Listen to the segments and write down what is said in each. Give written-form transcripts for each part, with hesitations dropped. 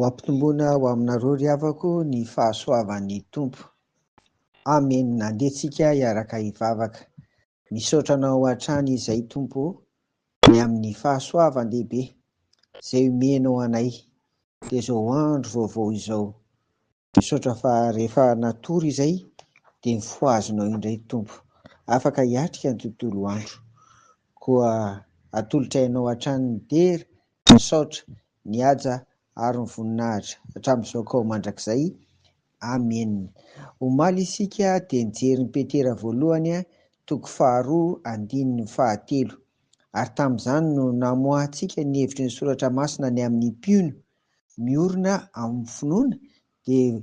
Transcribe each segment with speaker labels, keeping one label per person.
Speaker 1: Ho ampitomboina ho aminareo ry havako ny fahasoavan'ny Tompo. Amen. Nandehantsika hiaraka hivavaka. Misaotra anao hatrany izay Tompo ny amin'ny fahasoavan-dehibe izay omenao anay dia izao andro vaovao izao. Misaotra fa rehefa natory izay dia mifoazonao indray Tompo. Afaka hiatrika ny tontolo andro. Koa atolotra ianao hatrany ny dera, misaotra, ny haja ary ny voninahitra hatramin'izao kao mandrakizay. Amen. Omaly isika dia nijery ny petera voalohany toko 2:1-7 ary tamin'izany no namoahantsika ny hevitry ny soratra masina ny amin'ny mpiony miorina amin'ny finoana dia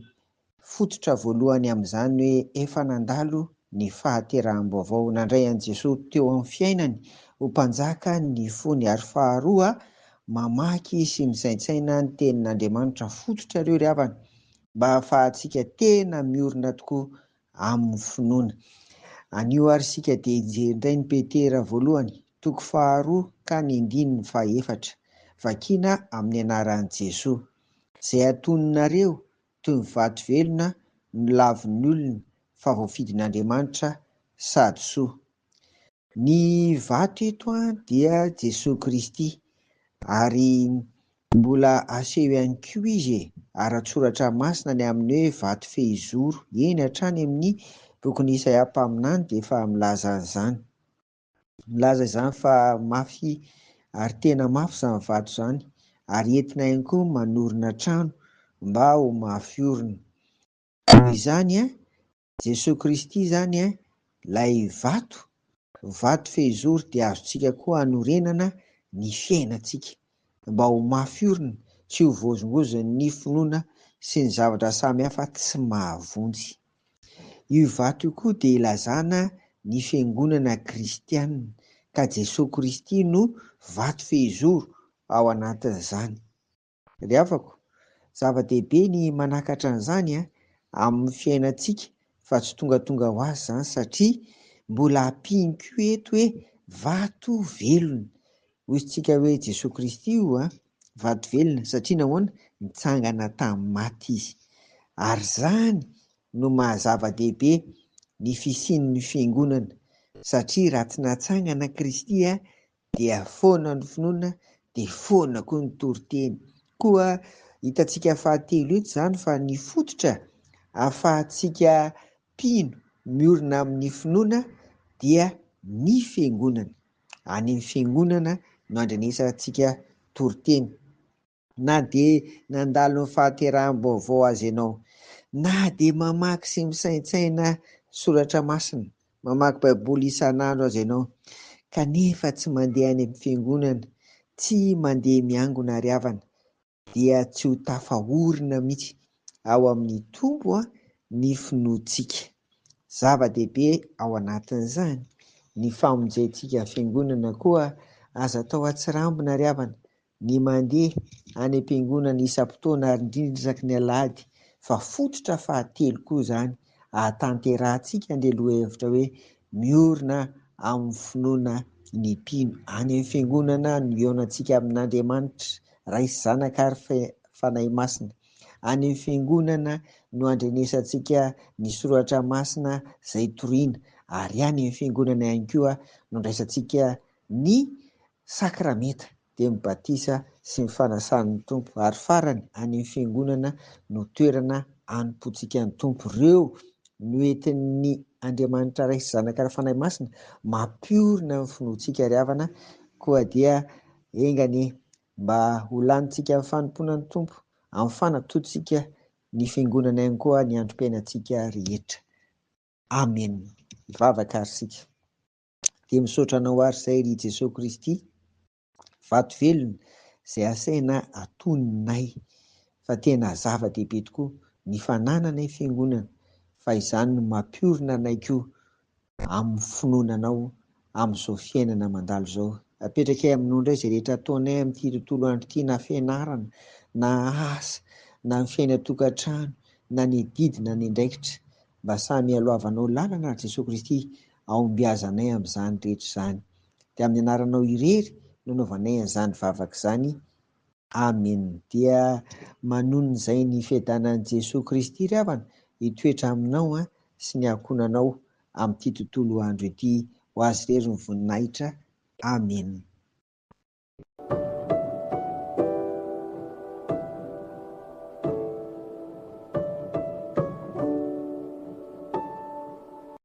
Speaker 1: fototra voalohany amin'izany hoe efa nandalo ny fahateraham-baovao. Nandray an'i Jesosy teo amin'ny fiainany ho mpanjaka ny fony ary faharoa mamaky sy misaintsaina ny tenin'Andriamanitra fototra ireo ry havana mba ahafahantsika tena miorina tokoa amin'ny finoana. Anio ary isika dia hijery indray ny petera voalohany toko 2:1-4 vakiana amin'ny anaran'i Jesosy. Izay antononareo toy ny vato velona no lavon'ny olona fa voafidin'Andriamanitra sady soa. Ny vato eto dia Jesosy Kristy ary mbola aseho ihany koa izy ara-tsoratra masina ny amin'ny hoe vato fehizoro. Eny hatrany amin'ny bokin'i Isaia mpaminany dia efa milaza an'izany. Milaza izany fa mafy ary tena mafy izany vato izany ary entina ihany koa manorina trano mba ho mafy orina. Noho izany Jesosy Kristy izany ilay vato fehizoro dia azontsika koa hanorenana ny fiainantsika mba ho mafy orina, tsy ho voazongozon'ny finoana sy ny zavatra samihafa tsy mahavonjy. Io vato io koa dia ilazana ny fiangonana kristianina ka Jesosy Kristy no vato fehizoro ao anatin'izany. Ry havako, zava-dehibe ny manakatra an'izany amin'ny fiainantsika fa tsy tonga ho azy izany satria mbola ampiany koa eto hoe vato velona. Hoy isika hoe Jesosy Kristy io vato velona satria nahoana nitsangana tamin'ny maty izy. Ary izany no mahazava-dehibe ny fisian'ny fiangonana satria raha tsy natsangana Kristy dia foana ny finoana dia foana koa ny toriteny. Koa hitantsika fahatelo eto izany fa ny fototra ahafahantsika mpino miorina amin'ny finoana dia ny fiangonana. Any amin'ny fiangonana no andrenesantsika toriteny. Na dia nandalo ny fahateraham-baovao azy ianao, na dia mamaky sy misaintsaina soratra masina, mamaky baiboly isan'andro azy ianao, kanefa tsy mandeha any amin'ny fiangonana, tsy mandeha miangona ry havana, dia tsy ho tafahorina mihitsy ao amin'ny tombo ny finoantsika. Zava-dehibe ao anatin'izany ny famonjentsika fiangonana. Koa azo atao atsirambina ry havana ny mandeha any am-piangonana isam-potoana ary indrindra isaky ny alahady, fa fototra fahatelo koa izany ahatanterantsika andeha aloha hevitra hoe miorina amin'ny finoana ny mpino. Any amin'ny fiangonana no ionantsika amin'Andriamanitra Ray sy Zanaka ary fanahy masina. Any amin'ny fiangonana no andrenesantsika ny soratra masina izay toriana ary any amin'ny fiangonana ihany koa no andraisantsika ny sakramenta dia mibatisa sy ny fanasan'ny Tompo. Ary farany any amin'ny fiangonana no toerana hanompoantsika ny Tompo. Ireo no entin'ny Andriamanitra Ray sy Zanaka ary fanahy masina mampiorina ny finoantsika ry havana. Koa dia engany mba ho lanintsika amin'ny fanompoana ny Tompo, amin'ny fanatotsika ny fiangonana ihany koa ny androm-piainantsika rehetra. Amen. Ivavaka ary isika dia misaotra anao ary izay ry Jesosy Kristy, vato velona izay asaina antoninay, fa tena zava-dehibe tokoa ny fanananay fiangonana, fa izany no mampiorina anay koa amin'ny finoananao amin'izao fiainana mandalo izao. Apetraka aminao indray izay rehetra ataonay amin'ity tontolo andro ity, na fianarana, na asa, na ny fiaina-tokantrano, na ny didina ny andraikitra, mba samy haloavanao lalana Jesosy Kristy aombiazanay amin'izany rehetra izany. Dia amin'ny anaranao irery no anaovanay an'izany vavaka izany. Amena. Dia manono izay ny fiadanan'i Jesoa Kristy ry havana hitoetra aminao sy ny ankonanao amin'ity tontolo andro ity. Ho azy irery ny voninahitra. Amena.